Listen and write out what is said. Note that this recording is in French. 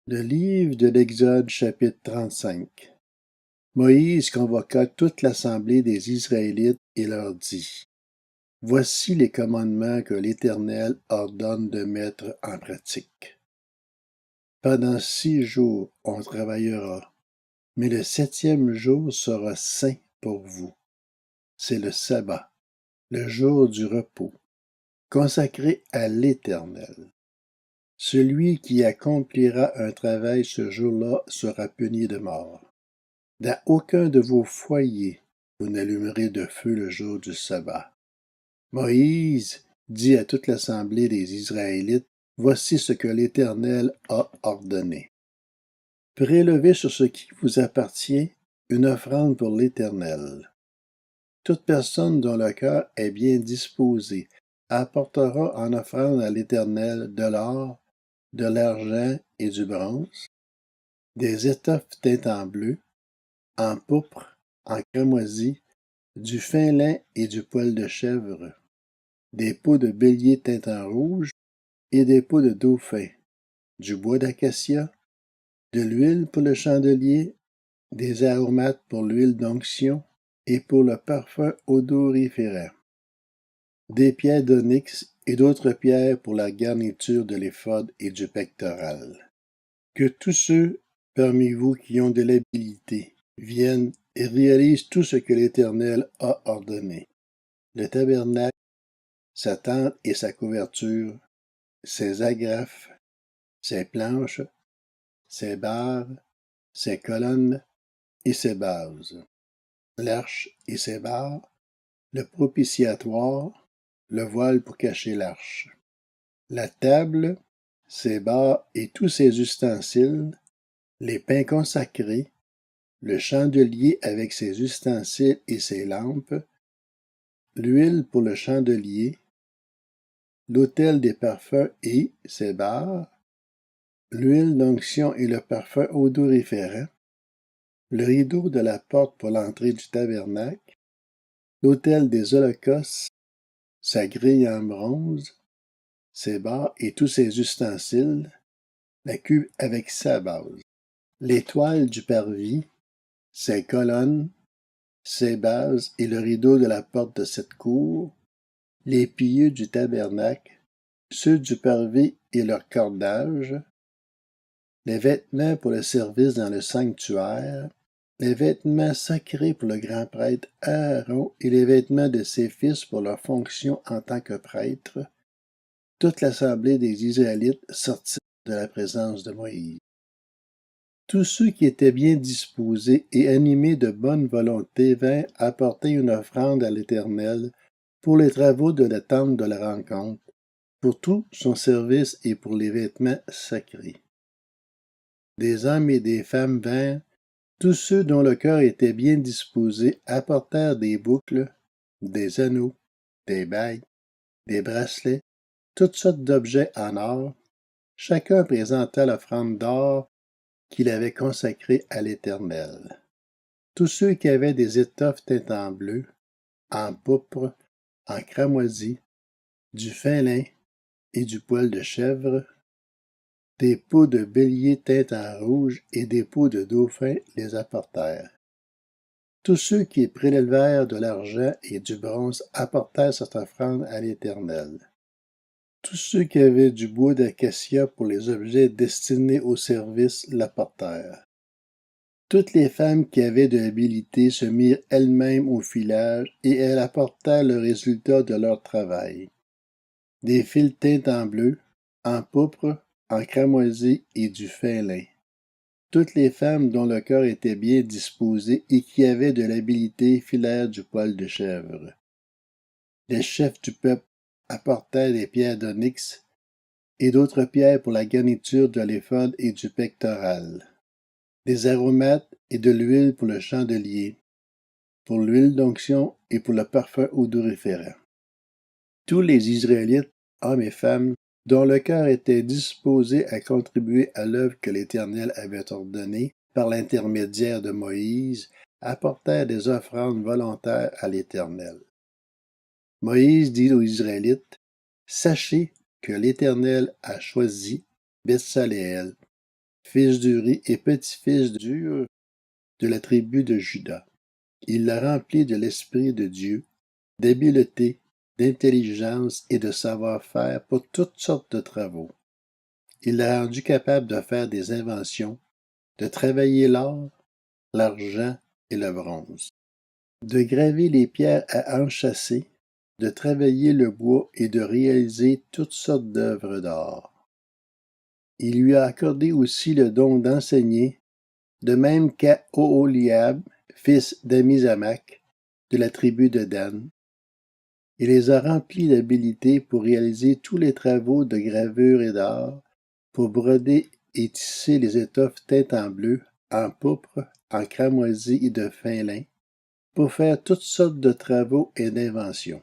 Le livre de l'Exode, chapitre 35. Moïse convoqua toute l'assemblée des Israélites et leur dit: Voici les commandements que l'Éternel ordonne de mettre en pratique. Pendant 6 jours on travaillera, mais le 7e jour sera saint pour vous. C'est le sabbat, le jour du repos, consacré à l'Éternel. Celui qui accomplira un travail ce jour-là sera puni de mort. Dans aucun de vos foyers, vous n'allumerez de feu le jour du sabbat. Moïse dit à toute l'assemblée des Israélites: Voici ce que l'Éternel a ordonné. Prélevez sur ce qui vous appartient une offrande pour l'Éternel. Toute personne dont le cœur est bien disposé apportera en offrande à l'Éternel de l'or, de l'argent et du bronze, des étoffes teintes en bleu, en pourpre, en cramoisi, du fin lin et du poil de chèvre, des peaux de bélier teintes en rouge et des peaux de dauphin, du bois d'acacia, de l'huile pour le chandelier, des aromates pour l'huile d'onction et pour le parfum odoriférant, des pierres d'onyx et d'autres pierres pour la garniture de l'éphod et du pectoral. Que tous ceux parmi vous qui ont de l'habileté viennent et réalisent tout ce que l'Éternel a ordonné: le tabernacle, sa tente et sa couverture, ses agrafes, ses planches, ses barres, ses colonnes et ses bases, l'arche et ses barres, le propitiatoire, le voile pour cacher l'arche, la table, ses barres et tous ses ustensiles, les pains consacrés, le chandelier avec ses ustensiles et ses lampes, l'huile pour le chandelier, l'autel des parfums et ses barres, l'huile d'onction et le parfum odoriférant, le rideau de la porte pour l'entrée du tabernacle, l'autel des holocaustes, sa grille en bronze, ses barres et tous ses ustensiles, la cuve avec sa base, les toiles du parvis, ses colonnes, ses bases et le rideau de la porte de cette cour, les piliers du tabernacle, ceux du parvis et leurs cordages, les vêtements pour le service dans le sanctuaire, les vêtements sacrés pour le grand prêtre Aaron et les vêtements de ses fils pour leur fonction en tant que prêtres. Toute l'assemblée des Israélites sortit de la présence de Moïse. Tous ceux qui étaient bien disposés et animés de bonne volonté vinrent apporter une offrande à l'Éternel pour les travaux de la tente de la rencontre, pour tout son service et pour les vêtements sacrés. Des hommes et des femmes vinrent, tous ceux dont le cœur était bien disposé apportèrent des boucles, des anneaux, des bagues, des bracelets, toutes sortes d'objets en or. Chacun présenta l'offrande d'or qu'il avait consacrée à l'Éternel. Tous ceux qui avaient des étoffes teintes en bleu, en pourpre, en cramoisi, du fin lin et du poil de chèvre, des peaux de bélier teintes en rouge et des peaux de dauphin les apportèrent. Tous ceux qui prélevèrent de l'argent et du bronze apportèrent cette offrande à l'Éternel. Tous ceux qui avaient du bois d'acacia pour les objets destinés au service l'apportèrent. Toutes les femmes qui avaient de l'habileté se mirent elles-mêmes au filage et elles apportèrent le résultat de leur travail: des fils teints en bleu, en pourpre, en cramoisi et du fin lin. Toutes les femmes dont le cœur était bien disposé et qui avaient de l'habileté filèrent du poil de chèvre. Les chefs du peuple apportèrent des pierres d'onyx et d'autres pierres pour la garniture de l'éphod et du pectoral, des aromates et de l'huile pour le chandelier, pour l'huile d'onction et pour le parfum odoriférant. Tous les Israélites, hommes et femmes, dont le cœur était disposé à contribuer à l'œuvre que l'Éternel avait ordonnée par l'intermédiaire de Moïse, apportèrent des offrandes volontaires à l'Éternel. Moïse dit aux Israélites: Sachez que l'Éternel a choisi Betsaleël, fils d'Uri et petit-fils d'Ur de la tribu de Juda. Il l'a rempli de l'Esprit de Dieu, d'habileté, d'intelligence et de savoir-faire pour toutes sortes de travaux. Il l'a rendu capable de faire des inventions, de travailler l'or, l'argent et le bronze, de graver les pierres à enchâsser, de travailler le bois et de réaliser toutes sortes d'œuvres d'art. Il lui a accordé aussi le don d'enseigner, de même qu'à Oholiab, fils d'Amizamac, de la tribu de Dan. Il les a remplis d'habileté pour réaliser tous les travaux de gravure et d'art, pour broder et tisser les étoffes teintes en bleu, en pourpre, en cramoisi et de fin lin, pour faire toutes sortes de travaux et d'inventions.